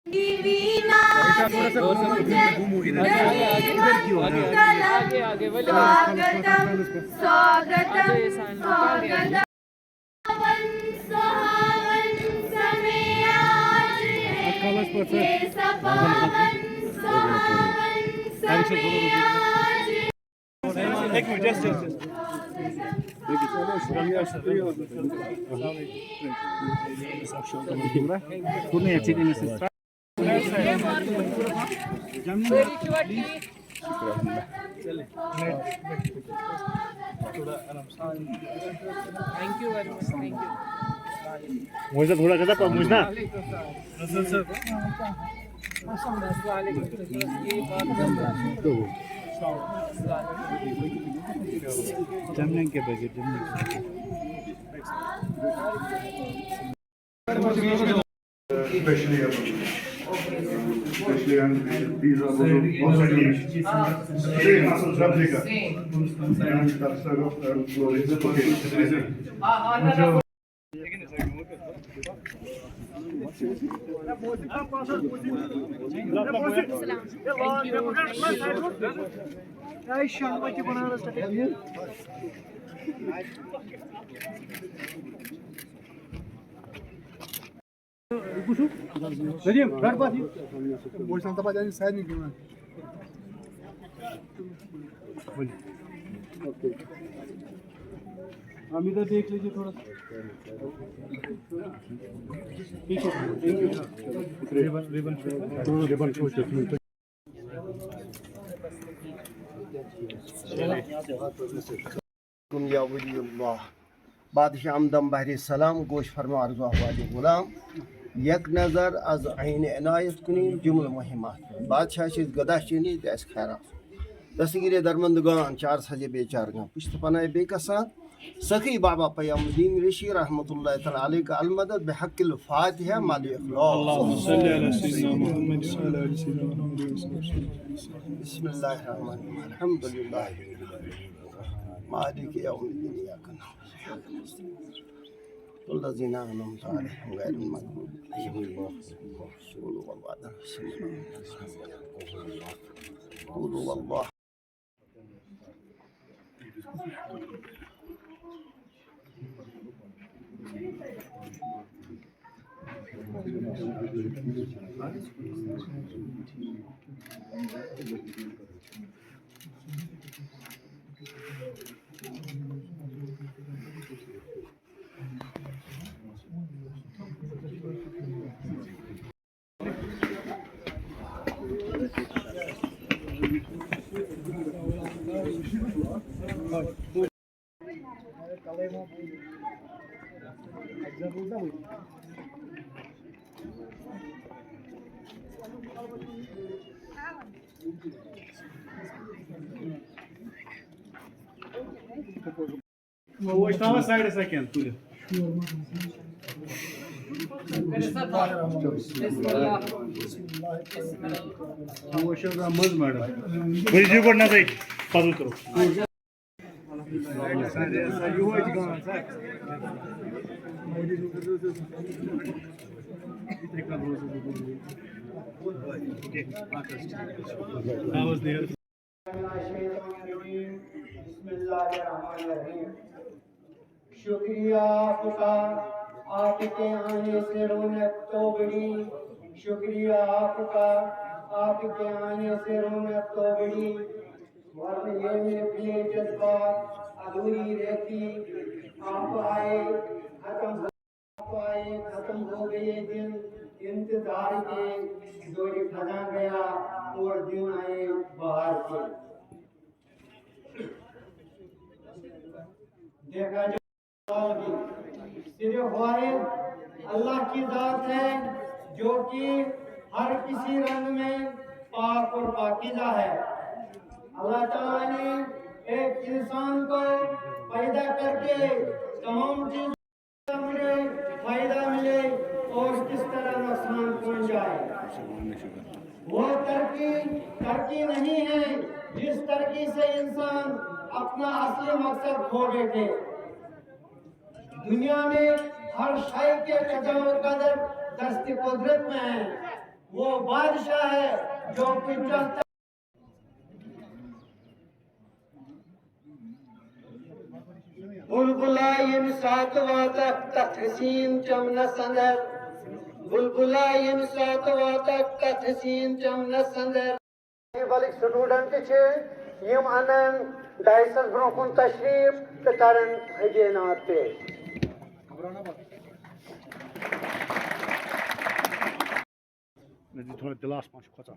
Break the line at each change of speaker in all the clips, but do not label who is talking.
एक minute just मुझे थोड़ा कैसा पर मुझे ना जमने के budget
especially and these are also same as Africa and that's
हम इधर देख लीजिए थोड़ा
या वलीउल्लाह बादशाह आमदम बहरी सलाम गोश फरमा अर्ज़ अहवाल गुलाम यक नज़र अज आइन इनायत कुनी जुमल मुहिमात बादशाह से गदा चीनी दस खैरा दस्तगीर दरमंदगान 4 सजे बेचारगा पुश्त पनाए बेकसात सखी बाबा पयामुद्दीन रिशी रहमतुल्लाह तआला अलैहि का अलमदद बिहक्किल फातिहा माल इखलास
अल्लाहुम्मा सल्ली अला सय्यिदना मुहम्मद व अला आलि सय्यिदना मुहम्मद
बिस्मिल्लाहिर रहमानिर रहीम अल्हम्दुलिल्लाह मालिक यौमिद्दीन इय्याका नअबुदु वल्लज़ीना अनअमता अलैहिम गैरिल मग़दूबि अलैहिम वलद्दालिन
वो इस्तावा साइड से क्या तुझे वो शब्द मज मैडम बड़ी जी को ना सही पास करो
शुक्रिया खुदा आपके आने से रौनक तो बड़ी शुक्रिया खुदा आपके आने से रौनक तो बड़ी वरना ये मेरे जज्बात अधूरी रहती आप आए खत्म हो गए दिन इंतजार के जोड़ी खजा गया और दिन आए बाहर के देखा सिर्फ वाहिद अल्लाह की जात है जो कि हर किसी रंग में पाक और पाकीज़ा है। अल्लाह ताला ने एक इंसान को पैदा करके तमाम चीज़ों में फायदा मिले और किस तरह नुकसान पहुंच जाए। वो तरक्की नहीं है जिस तरक्की से इंसान अपना असली मकसद खो बैठे। दुनिया में हर शय के कदर दस्त कुदरत में है वो बादशाह है जो कि चलता बुलबुलायन सात वातक तथसीन चमन संदर बुलबुलायन सात वातक तथसीन चमन संदर वालिक स्टूडेंट छे यम अनन डाइसस ब्रोकुन तशरीफ ते करन हजेनात पेश
थोड़ा गिलास पाँच खोचा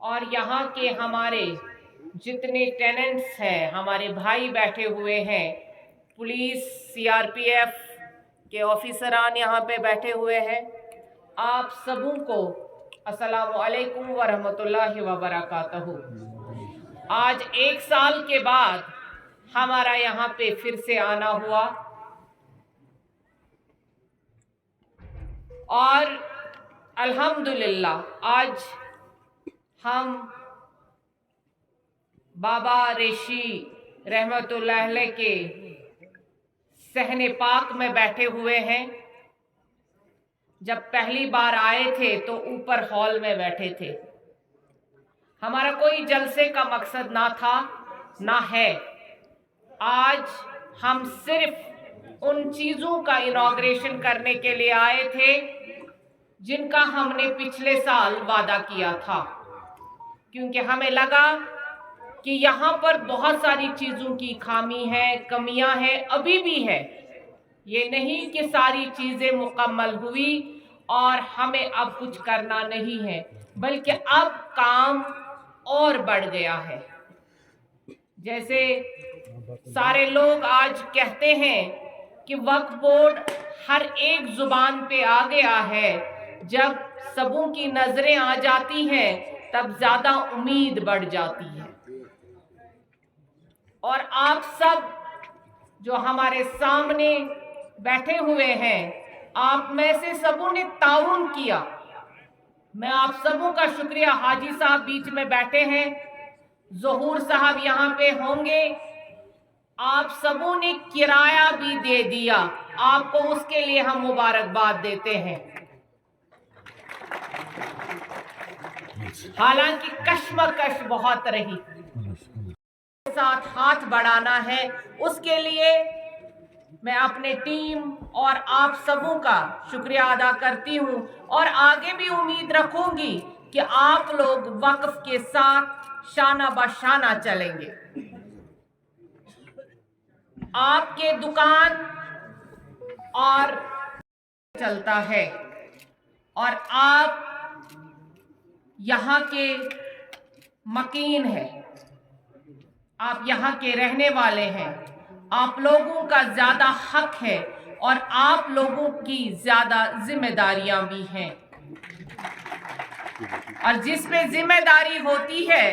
और यहाँ के हमारे जितने टेनेंट्स हैं, हमारे भाई बैठे हुए हैं, पुलिस सीआरपीएफ के ऑफिसरान यहाँ पे बैठे हुए हैं, आप सबों को अस्सलामु अलैकुम व रहमतुल्लाहि व बरकातहू। आज 1 साल के बाद हमारा यहाँ पे फिर से आना हुआ और अल्हम्दुलिल्लाह आज हम बाबा रेशी रहमतुल्लाह अलैह के सहने पाक में बैठे हुए हैं। जब पहली बार आए थे तो ऊपर हॉल में बैठे थे। हमारा कोई जलसे का मकसद ना था ना है। आज हम सिर्फ उन चीज़ों का इनॉग्रेशन करने के लिए आए थे जिनका हमने पिछले साल वादा किया था, क्योंकि हमें लगा कि यहाँ पर बहुत सारी चीज़ों की खामी है, कमियां हैं, अभी भी है। ये नहीं कि सारी चीज़ें मुकम्मल हुई और हमें अब कुछ करना नहीं है, बल्कि अब काम और बढ़ गया है। जैसे सारे लोग आज कहते हैं कि वक्फ बोर्ड हर एक जुबान पे आ गया है, जब सबों की नजरें आ जाती हैं तब ज्यादा उम्मीद बढ़ जाती है। और आप सब जो हमारे सामने बैठे हुए हैं, आप में से सबों ने ताउन किया। मैं आप सबों का शुक्रिया, हाजी साहब बीच में बैठे हैं, ज़हूर साहब यहाँ पे होंगे, आप सबों ने किराया भी दे दिया, आपको उसके लिए हम मुबारकबाद देते हैं। हालांकि कश्मकश बहुत रही, साथ हाथ बढ़ाना है, उसके लिए मैं अपने टीम और आप सबों का शुक्रिया अदा करती हूं और आगे भी उम्मीद रखूंगी कि आप लोग वक्फ के साथ शाना बशाना चलेंगे। आपके दुकान और चलता है और आप यहाँ के मकीन हैं, आप यहाँ के रहने वाले हैं, आप लोगों का ज़्यादा हक है और आप लोगों की ज़्यादा जिम्मेदारियां भी हैं। और जिस पे जिम्मेदारी होती है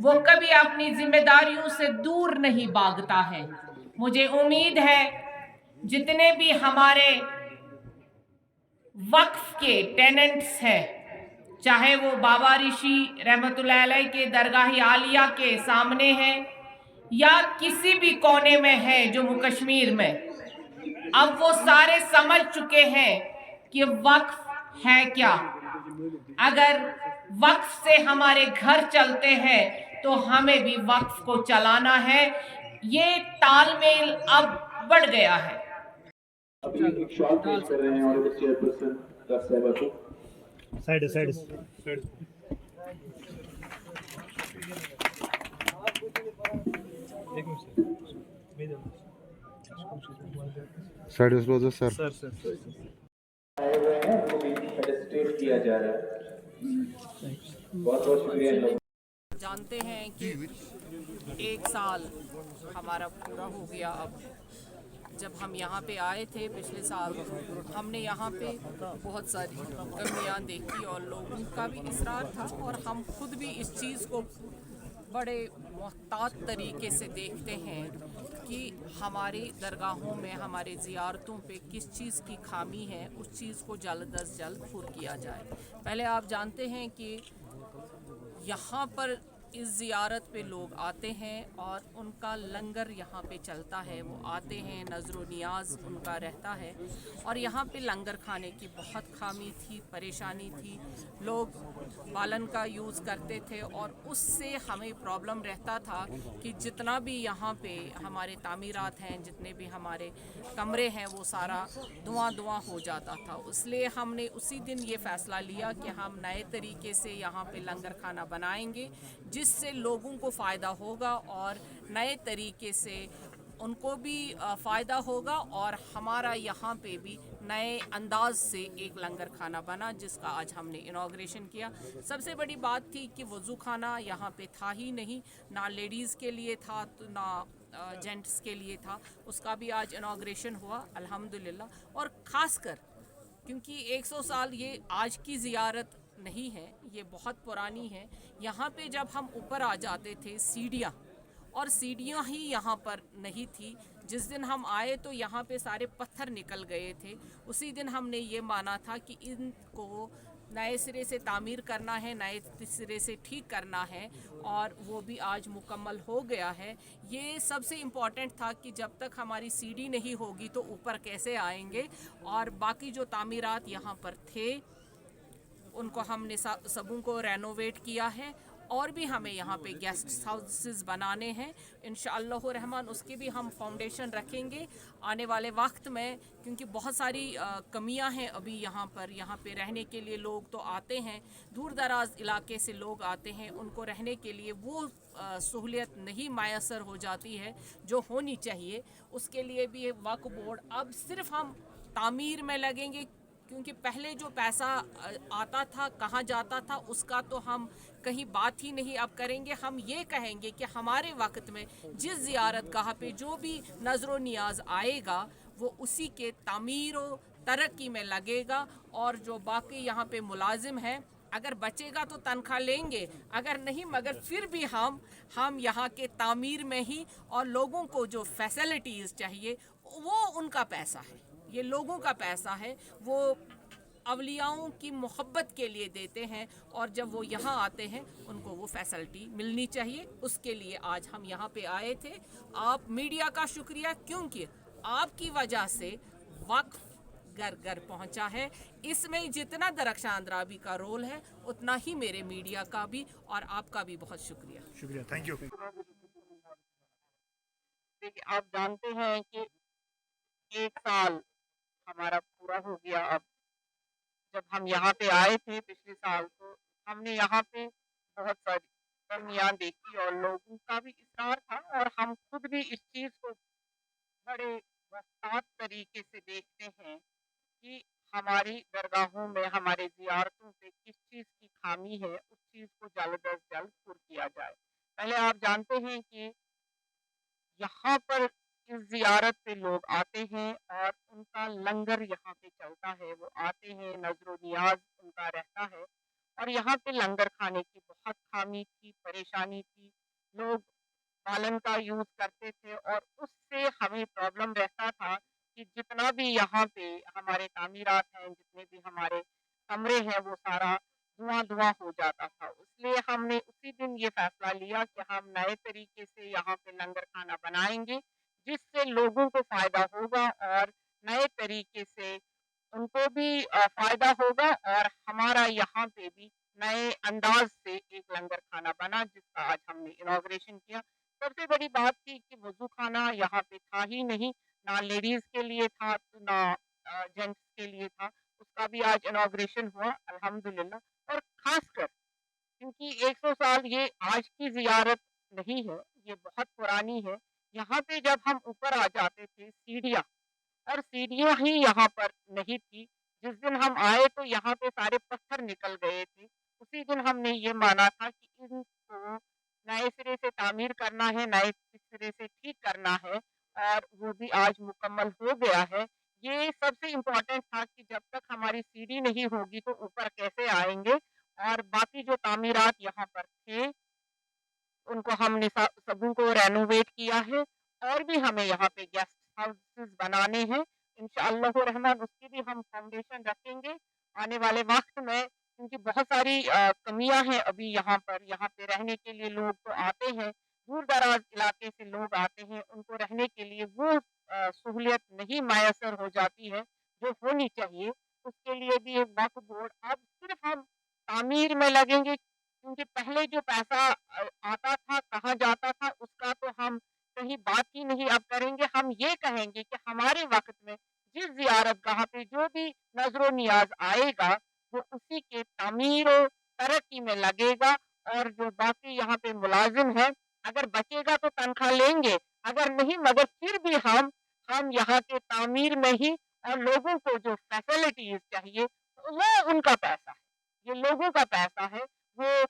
वो कभी अपनी जिम्मेदारियों से दूर नहीं भागता है। मुझे उम्मीद है जितने भी हमारे वक्फ के टेनेंट्स हैं, चाहे वो बाबा ऋषि रहमतुल्लाह अलैह के दरगाह आलिया के सामने हैं या किसी भी कोने में है जम्मू कश्मीर में, अब वो सारे समझ चुके हैं कि वक्फ है क्या। अगर वक्फ से हमारे घर चलते हैं तो हमें भी वक्फ को चलाना है। ये तालमेल अब बढ़ गया है।
अभी एक शॉट पेश कर रहे हैं और चेयरपर्सन साहिबा को
साइड
साइड
रोजा सर
आए हुए हैं, उनको भी फेलिसिटेट किया जा रहा है। बहुत बहुत शुक्रिया इन लोगों।
जानते हैं कि 1 साल हमारा पूरा हो गया अब, जब हम यहाँ पे आए थे पिछले साल, हमने यहाँ पे बहुत सारी कमियाँ देखी और लोगों का भी इसरार था, और हम खुद भी इस चीज़ को बड़े मुहतात तरीके से देखते हैं कि हमारी दरगाहों में, हमारे ज़ियारतों पे किस चीज़ की खामी है, उस चीज़ को जल्द अज जल्द पूरा किया जाए। पहले आप जानते हैं कि यहाँ पर इस ज़ियारत पे लोग आते हैं और उनका लंगर यहाँ पे चलता है, वो आते हैं, नज़र नियाज उनका रहता है, और यहाँ पे लंगर खाने की बहुत खामी थी, परेशानी थी। लोग बालन का यूज़ करते थे और उससे हमें प्रॉब्लम रहता था कि जितना भी यहाँ पे हमारे तामीरात हैं, जितने भी हमारे कमरे हैं, वो सारा धुआं हो जाता था। इसलिए हमने उसी दिन ये फ़ैसला लिया कि हम नए तरीके से यहाँ पे लंगर खाना बनाएंगे, जिससे लोगों को फ़ायदा होगा और नए तरीके से उनको भी फ़ायदा होगा, और हमारा यहाँ पे भी नए अंदाज से एक लंगर खाना बना, जिसका आज हमने इनॉग्रेशन किया। सबसे बड़ी बात थी कि वज़ू खाना यहाँ पे था ही नहीं, ना लेडीज़ के लिए था तो ना जेंट्स के लिए था। उसका भी आज इनॉग्रेशन हुआ अल्हम्दुलिल्लाह। और ख़ासकर क्योंकि 100 साल ये आज की ज़ियारत नहीं है, ये बहुत पुरानी है। यहाँ पे जब हम ऊपर आ जाते थे सीढ़ियाँ, और सीढ़ियाँ ही यहाँ पर नहीं थी। जिस दिन हम आए तो यहाँ पे सारे पत्थर निकल गए थे। उसी दिन हमने ये माना था कि इनको नए सिरे से तामीर करना है, नए सिरे से ठीक करना है, और वो भी आज मुकम्मल हो गया है। ये सबसे इम्पॉर्टेंट था कि जब तक हमारी सीढ़ी नहीं होगी तो ऊपर कैसे आएंगे। और बाकी जो तामीरात यहाँ पर थे उनको हमने सबों को रेनोवेट किया है, और भी हमें यहाँ पे गेस्ट हाउसेस बनाने हैं इंशाअल्लाह रहमान। उसकी भी हम फाउंडेशन रखेंगे आने वाले वक्त में, क्योंकि बहुत सारी कमियां हैं अभी यहाँ पे रहने के लिए लोग तो आते हैं, दूर दराज इलाके से लोग आते हैं, उनको रहने के लिए वो सहूलियत नहीं मैसर हो जाती है जो होनी चाहिए। उसके लिए भी वक्फ बोर्ड अब सिर्फ हम तामीर में लगेंगे, क्योंकि पहले जो पैसा आता था कहाँ जाता था उसका तो हम कहीं बात ही नहीं अब करेंगे। हम ये कहेंगे कि हमारे वक्त में जिस ज़ियारत गाह पे जो भी नज़र नियाज आएगा वो उसी के तामीर व तरक्की में लगेगा, और जो बाकी यहाँ पे मुलाजिम हैं अगर बचेगा तो तनख्वाह लेंगे, अगर नहीं मगर फिर भी हम यहाँ के तामीर में ही, और लोगों को जो फैसिलिटीज़ चाहिए वो उनका पैसा है, ये लोगों का पैसा है, वो अवलियाओं की मोहब्बत के लिए देते हैं, और जब वो यहाँ आते हैं उनको वो फैसिलिटी मिलनी चाहिए। उसके लिए आज हम यहाँ पे आए थे। आप मीडिया का शुक्रिया, क्योंकि आपकी वजह से वक्फ घर घर पहुँचा है। इसमें जितना दरख्शान राबी का रोल है उतना ही मेरे मीडिया का भी, और आपका भी बहुत शुक्रिया।
शुक्रिया, थैंक यू।
देखिए, आप जानते हैं कि 1 साल हमारा पूरा हो गया। अब जब हम यहाँ पे आए थे पिछले साल, तो हमने यहाँ पे बहुत सारी कमियाँ देखी और लोगों का भी इसरार था, और हम खुद भी इस चीज़ को बड़े मुहतात तरीके से देखते हैं कि हमारी दरगाहों में, हमारे ज़ियारतों पे किस चीज़ की खामी है, उस चीज़ को जल्द अज जल्द पूरा किया जाए। पहले आप जानते हैं कि यहाँ पर इस ज़ियारत पे लोग आते हैं और उनका लंगर यहाँ पे चलता है, वो आते हैं, नज़र नियाज उनका रहता है, और यहाँ पे लंगर खाने की बहुत खामी थी, परेशानी थी। लोग बालन का यूज़ करते थे और उससे हमें प्रॉब्लम रहता था कि जितना भी यहाँ पे हमारे तामीरात हैं, जितने भी हमारे कमरे हैं, वो सारा धुआं हो जाता था। इसलिए हमने उसी दिन ये फैसला लिया कि हम नए तरीके से यहाँ पे लंगर खाना बनाएंगे, जिससे लोगों को फ़ायदा होगा और नए तरीके से उनको भी फ़ायदा होगा, और हमारा यहाँ पे भी नए अंदाज से एक लंगर खाना बना, जिसका आज हमने इनॉग्रेशन किया। सबसे बड़ी बात थी कि वज़ू खाना यहाँ पे था ही नहीं, ना लेडीज़ के लिए था तो ना जेंट्स के लिए था। उसका भी आज इनॉग्रेशन हुआ अल्हम्दुलिल्लाह। और ख़ासकर क्योंकि 100 साल ये आज की ज़ियारत नहीं है, ये बहुत पुरानी है। यहाँ पे जब हम ऊपर आ जाते थे सीढ़ियाँ, और सीढ़ियाँ ही यहाँ पर नहीं थी। जिस दिन हम आए तो यहाँ पे सारे पत्थर निकल गए थे। उसी दिन हमने ये माना था कि इनको नए सिरे से तामीर करना है, नए सिरे से ठीक करना है, और वो भी आज मुकम्मल हो गया है। ये सबसे इम्पोर्टेंट था कि जब तक हमारी सीढ़ी नहीं होगी तो ऊपर कैसे आएंगे, और बाकी जो तामीरात यहाँ पर थे उनको हमने सबों को रेनोवेट किया है, और भी हमें यहाँ पे गेस्ट हाउसेस बनाने हैं इंशाअल्लाह रहमान, उसकी भी हम फाउंडेशन रखेंगे आने वाले वक्त में, क्योंकि बहुत सारी कमियां हैं अभी यहाँ पर। यहाँ पे रहने के लिए लोग तो आते हैं, दूर दराज इलाके से लोग आते हैं, उनको रहने के लिए वो सहूलियत नहीं मैसर हो जाती है जो होनी चाहिए। उसके लिए भी एक वक्फ बोर्ड, अब सिर्फ हम तामीर में लगेंगे, क्योंकि पहले जो पैसा आता था कहाँ जाता था उसका तो हम कहीं बात ही नहीं अब करेंगे। हम ये कहेंगे कि हमारे वक्त में जिस जियारत गाह पे जो भी नजरो नियाज आएगा वो उसी के तामीर और तरक्की में लगेगा, और जो बाकी यहाँ पे मुलाजिम है अगर बचेगा तो तनख्वाह लेंगे, अगर नहीं मगर फिर भी हम यहाँ के तामीर में ही, और लोगों को जो फैसिलिटीज चाहिए वो उनका पैसा है, ये लोगों का पैसा है, वो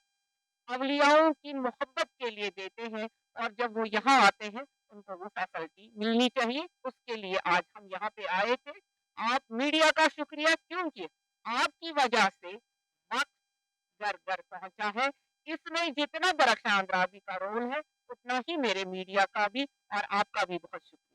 अवलियाओं की मोहब्बत के लिए देते हैं, और जब वो यहाँ आते हैं उनको वो फैसिलिटी मिलनी चाहिए। उसके लिए आज हम यहाँ पे आए थे। आप मीडिया का शुक्रिया, क्योंकि आपकी वजह से वक्त घर घर पहुंचा है। इसमें जितना बरख्शान रावी का रोल है उतना ही मेरे मीडिया का भी और आपका भी बहुत शुक्रिया।